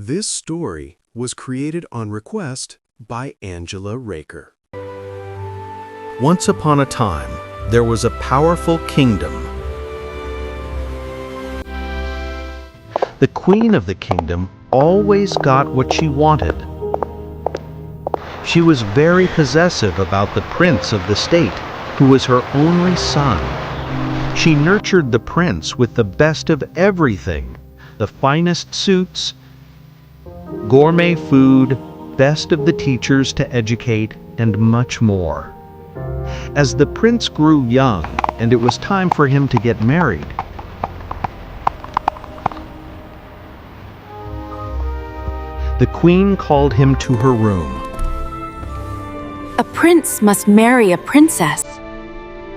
This story was created on request by Angela Raker. Once upon a time, there was a powerful kingdom. The queen of the kingdom always got what she wanted. She was very possessive about the prince of the state, who was her only son. She nurtured the prince with the best of everything, the finest suits, gourmet food, best of the teachers to educate, and much more. As the prince grew young and it was time for him to get married, the queen called him to her room. A prince must marry a princess,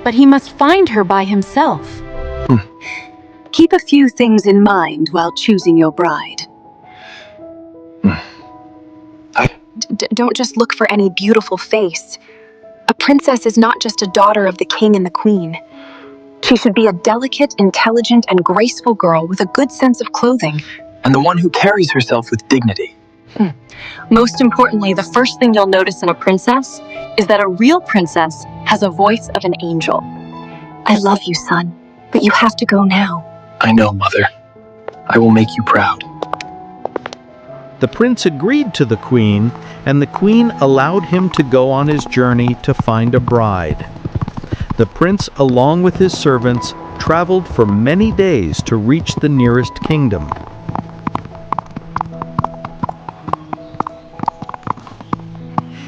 but he must find her by himself. Keep a few things in mind while choosing your bride. Don't just look for any beautiful face. A princess is not just a daughter of the king and the queen. She should be a delicate, intelligent, and graceful girl with a good sense of clothing. And the one who carries herself with dignity. Most importantly, the first thing you'll notice in a princess is that a real princess has a voice of an angel. I love you, son, but you have to go now. I know, Mother. I will make you proud. The prince agreed to the queen, and the queen allowed him to go on his journey to find a bride. The prince, along with his servants, traveled for many days to reach the nearest kingdom.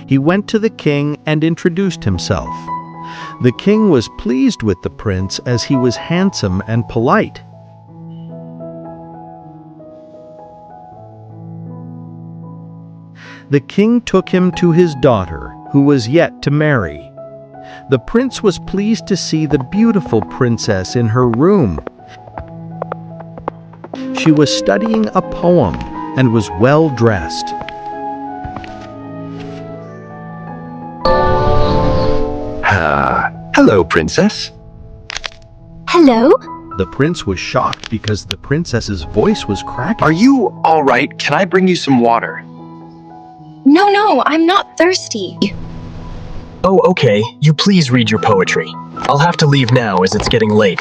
He went to the king and introduced himself. The king was pleased with the prince as he was handsome and polite. The king took him to his daughter, who was yet to marry. The prince was pleased to see the beautiful princess in her room. She was studying a poem and was well dressed. Hello, princess. Hello? The prince was shocked because the princess's voice was cracking. Are you all right? Can I bring you some water? No, I'm not thirsty. Oh, okay. You please read your poetry. I'll have to leave now as it's getting late.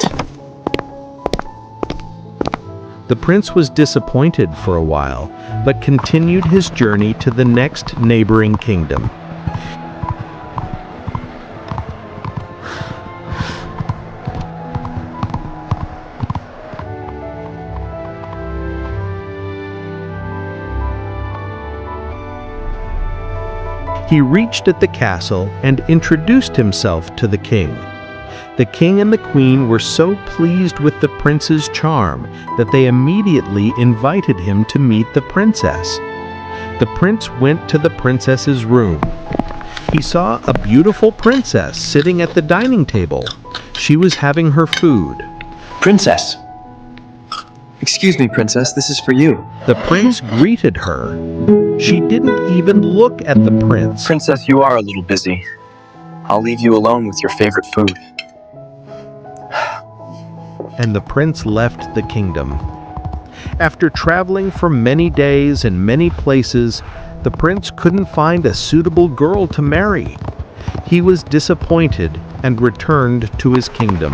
The prince was disappointed for a while, but continued his journey to the next neighboring kingdom. He reached at the castle and introduced himself to the king. The king and the queen were so pleased with the prince's charm that they immediately invited him to meet the princess. The prince went to the princess's room. He saw a beautiful princess sitting at the dining table. She was having her food. Princess! Excuse me, princess, this is for you. The prince greeted her. She didn't even look at the prince. Princess, you are a little busy. I'll leave you alone with your favorite food. And the prince left the kingdom. After traveling for many days and many places, the prince couldn't find a suitable girl to marry. He was disappointed and returned to his kingdom.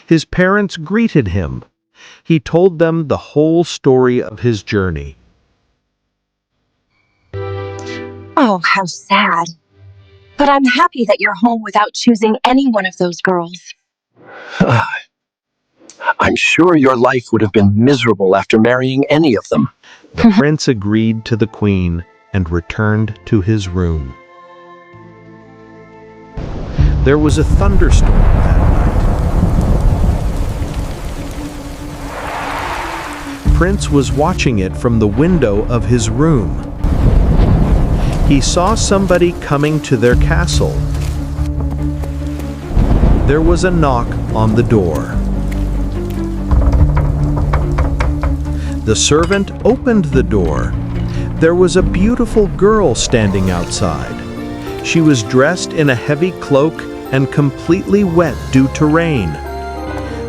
His parents greeted him. He told them the whole story of his journey. Oh, how sad. But I'm happy that you're home without choosing any one of those girls. I'm sure your life would have been miserable after marrying any of them. The prince agreed to the queen and returned to his room. There was a thunderstorm that night. Prince was watching it from the window of his room. He saw somebody coming to their castle. There was a knock on the door. The servant opened the door. There was a beautiful girl standing outside. She was dressed in a heavy cloak and completely wet due to rain.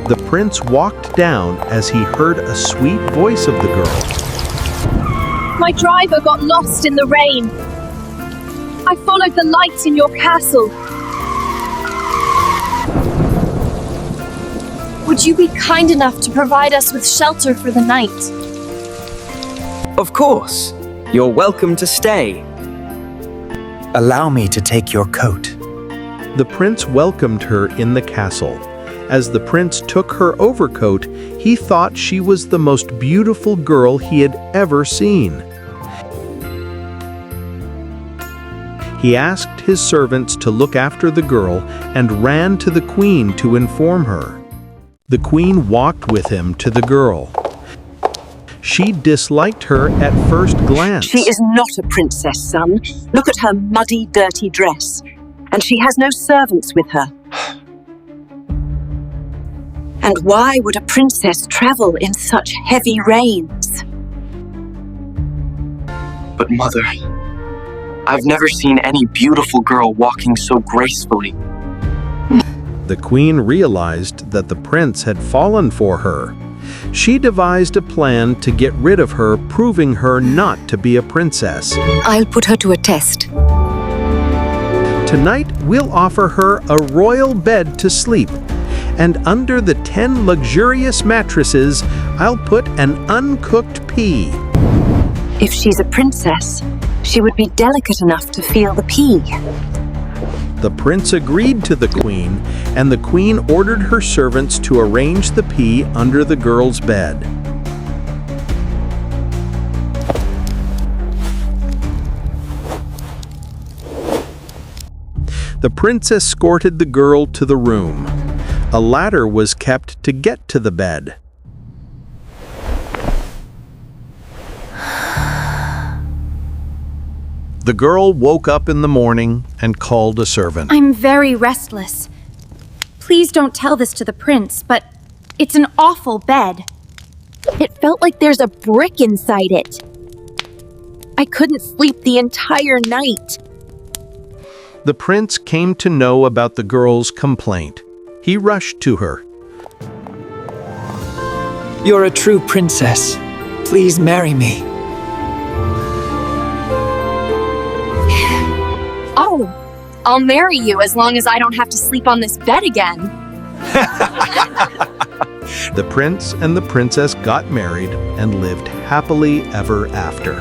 The prince walked down as he heard a sweet voice of the girl. My driver got lost in the rain. I followed the lights in your castle. Would you be kind enough to provide us with shelter for the night? Of course. You're welcome to stay. Allow me to take your coat. The prince welcomed her in the castle. As the prince took her overcoat, he thought she was the most beautiful girl he had ever seen. He asked his servants to look after the girl and ran to the queen to inform her. The queen walked with him to the girl. She disliked her at first glance. She is not a princess, son. Look at her muddy, dirty dress. And she has no servants with her. And why would a princess travel in such heavy rains? But mother, I've never seen any beautiful girl walking so gracefully. The queen realized that the prince had fallen for her. She devised a plan to get rid of her, proving her not to be a princess. I'll put her to a test. Tonight, we'll offer her a royal bed to sleep. And under the 10 luxurious mattresses, I'll put an uncooked pea. If she's a princess, she would be delicate enough to feel the pea. The prince agreed to the queen, and the queen ordered her servants to arrange the pea under the girl's bed. The prince escorted the girl to the room. A ladder was kept to get to the bed. The girl woke up in the morning and called a servant. I'm very restless. Please don't tell this to the prince, but it's an awful bed. It felt like there's a brick inside it. I couldn't sleep the entire night. The prince came to know about the girl's complaint. He rushed to her. You're a true princess. Please marry me. Oh, I'll marry you as long as I don't have to sleep on this bed again. The prince and the princess got married and lived happily ever after.